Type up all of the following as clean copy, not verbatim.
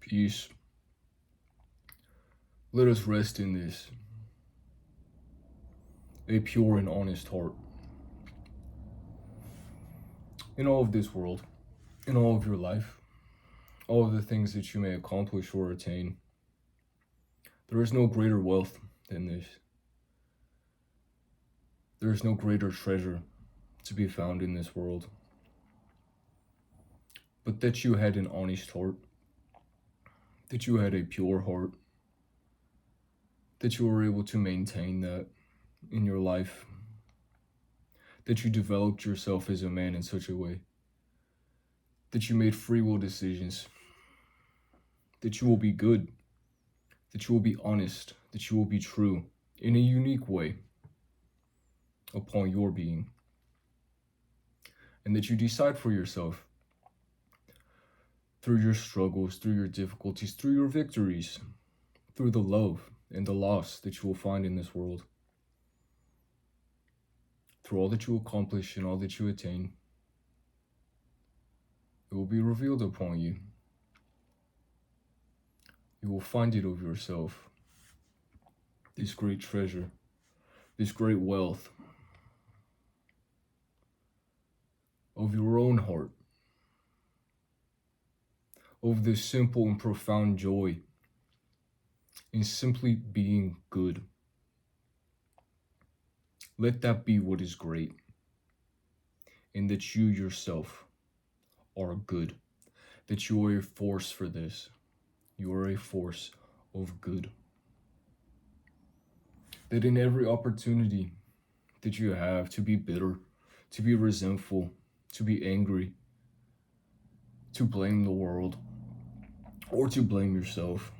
peace. Let us rest in this, a pure and honest heart. In all of this world, in all of your life, all of the things that you may accomplish or attain, there is no greater wealth than this. There is no greater treasure to be found in this world. But that you had an honest heart, that you had a pure heart, that you were able to maintain that in your life, that you developed yourself as a man in such a way, that you made free will decisions, that you will be good, that you will be honest, that you will be true in a unique way upon your being, and that you decide for yourself through your struggles, through your difficulties, through your victories, through the love and the loss that you will find in this world, through all that you accomplish and all that you attain, it will be revealed upon you. You will find it of yourself, this great treasure, this great wealth of your own heart, of this simple and profound joy in simply being good. Let that be what is great, in that you yourself are good, that you are a force for this. You are a force of good. That in every opportunity that you have to be bitter, to be resentful, to be angry, to blame the world, or to blame yourself,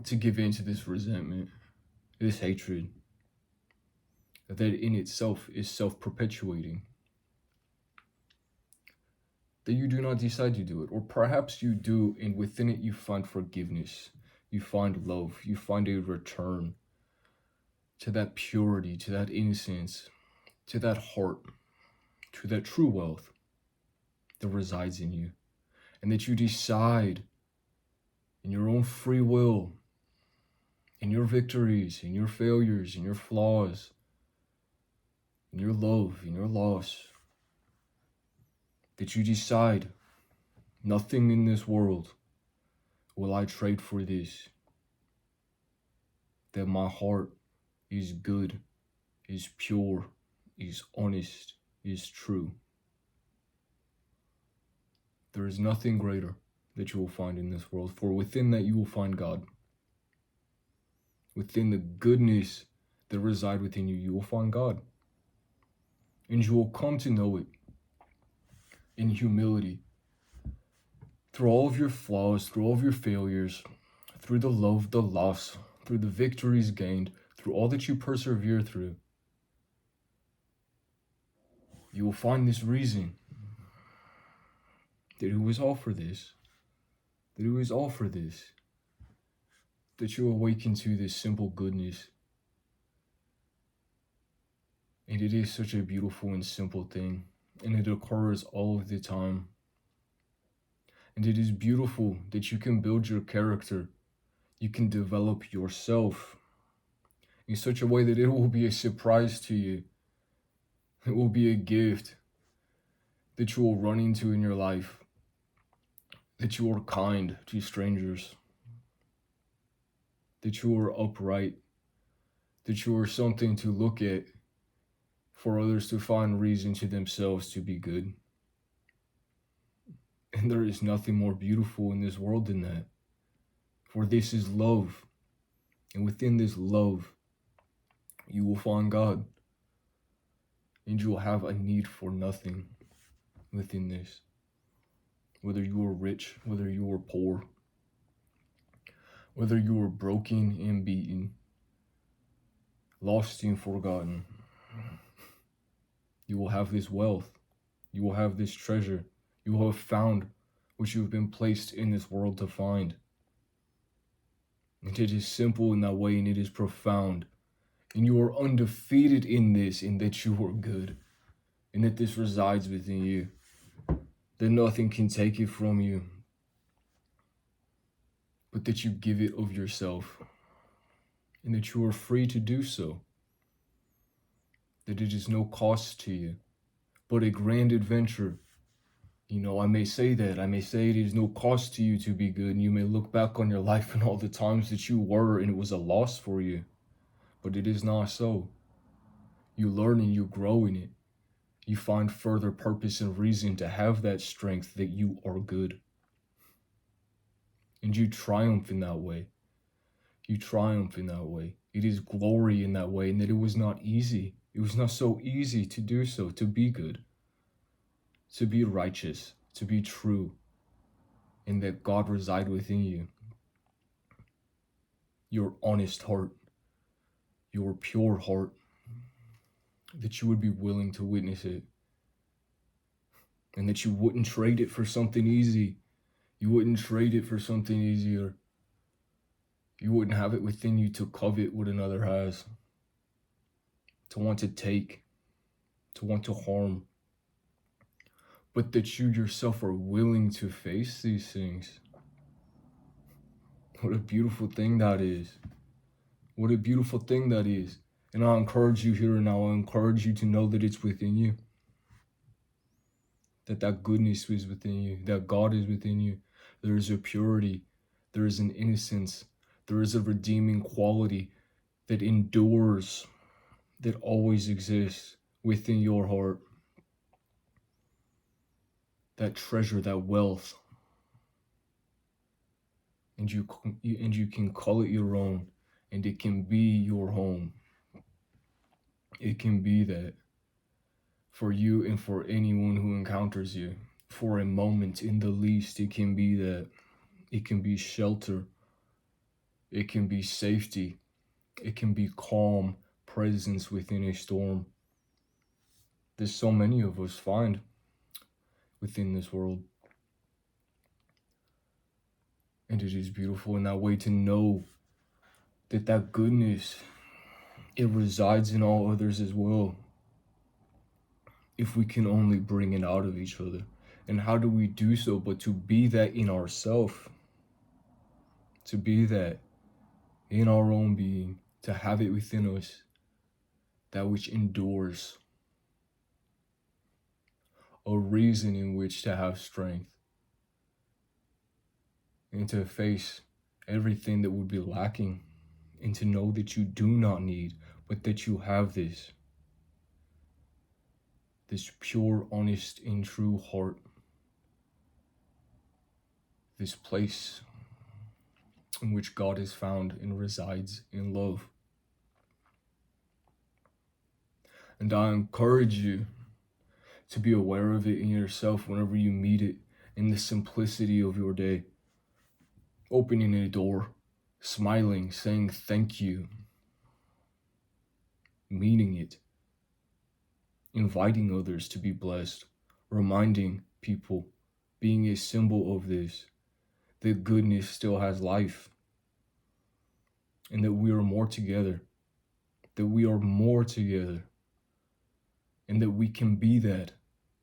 to give in to this resentment, this hatred, that in itself is self-perpetuating, that you do not decide to do it, or perhaps you do, and within it you find forgiveness, you find love, you find a return to that purity, to that innocence, to that heart, to that true wealth that resides in you, and that you decide in your own free will, in your victories, in your failures, in your flaws, in your love, in your loss, that you decide, nothing in this world will I trade for this, that my heart is good, is pure, is honest, is true. There is nothing greater that you will find in this world, for within that you will find God. Within the goodness that reside within you, you will find God. And you will come to know it in humility, through all of your flaws, through all of your failures, through the love, the loss, through the victories gained, through all that you persevere through. You will find this reason that it was all for this, that it was all for this, that you awaken to this simple goodness. And it is such a beautiful and simple thing, and it occurs all of the time. And it is beautiful that you can build your character, you can develop yourself in such a way that it will be a surprise to you. It will be a gift that you will run into in your life, that you are kind to strangers, that you are upright, that you are something to look at for others to find reason to themselves to be good. And there is nothing more beautiful in this world than that. For this is love. And within this love, you will find God. And you will have a need for nothing within this. Whether you are rich, whether you are poor, whether you are broken and beaten, lost and forgotten, you will have this wealth. You will have this treasure. You will have found what you have been placed in this world to find. And it is simple in that way, and it is profound. And you are undefeated in this, in that you are good, and that this resides within you, that nothing can take it from you. but that you give it of yourself, and that you are free to do so, that it is no cost to you, but a grand adventure. You know, I may say that. I may say it is no cost to you to be good, and you may look back on your life and all the times that you were, and it was a loss for you. But it is not so. You learn and you grow in it. You find further purpose and reason to have that strength that you are good. And you triumph in that way. You triumph in that way. It is glory in that way, and that it was not easy. It was not so easy to do so, to be good, to be righteous, to be true, and that God reside within you. Your honest heart, your pure heart, that you would be willing to witness it, and that you wouldn't trade it for something easy. You wouldn't trade it for something easier. You wouldn't have it within you to covet what another has, to want to take, to want to harm, but that you yourself are willing to face these things. What a beautiful thing that is. What a beautiful thing that is. And I encourage you here and now, I encourage you to know that it's within you. That goodness is within you, that God is within you. There is a purity, there is an innocence, there is a redeeming quality that endures, that always exists within your heart. That treasure, that wealth, and you can call it your own, and it can be your home. It can be that for you and for anyone who encounters you. For a moment, in the least, it can be that. It can be shelter. It can be safety. It can be calm presence within a storm. There's so many of us find within this world. And it is beautiful in that way to know that goodness, it resides in all others as well, if we can only bring it out of each other. And how do we do so but to be that in ourselves, to be that in our own being, to have it within us, that which endures, a reason in which to have strength, and to face everything that would be lacking, and to know that you do not need, but that you have this pure, honest, and true heart, this place in which God is found and resides in love. And I encourage you to be aware of it in yourself whenever you meet it, in the simplicity of your day. Opening a door, smiling, saying thank you, meaning it, inviting others to be blessed, reminding people, being a symbol of this, that goodness still has life, and that we are more together, that we are more together, and that we can be that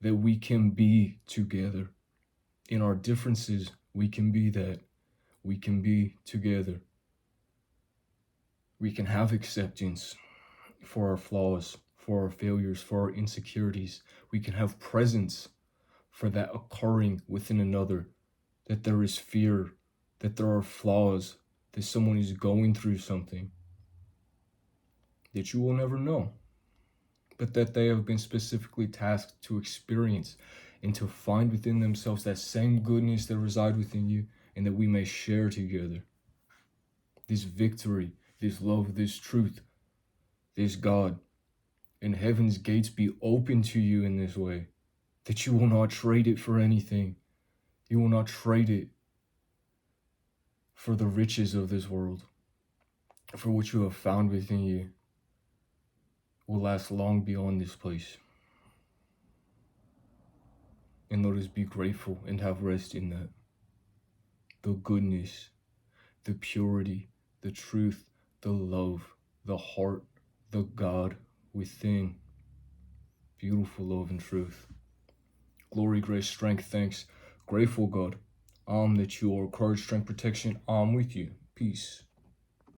we can be together. In our differences, we can be that. We can be together. We can have acceptance for our flaws, for our failures, for our insecurities. We can have presence for that occurring within another, that there is fear, that there are flaws, that someone is going through something that you will never know, but that they have been specifically tasked to experience and to find within themselves that same goodness that resides within you, and that we may share together this victory, this love, this truth, this God, and heaven's gates be open to you in this way, that you will not trade it for anything. You will not trade it for the riches of this world, for what you have found within you will last long beyond this place. And let us be grateful and have rest in that. The goodness, the purity, the truth, the love, the heart, the God within. Beautiful love and truth. Glory, grace, strength, thanks. Grateful God. that you are courage, strength, protection. I'm with you. Peace.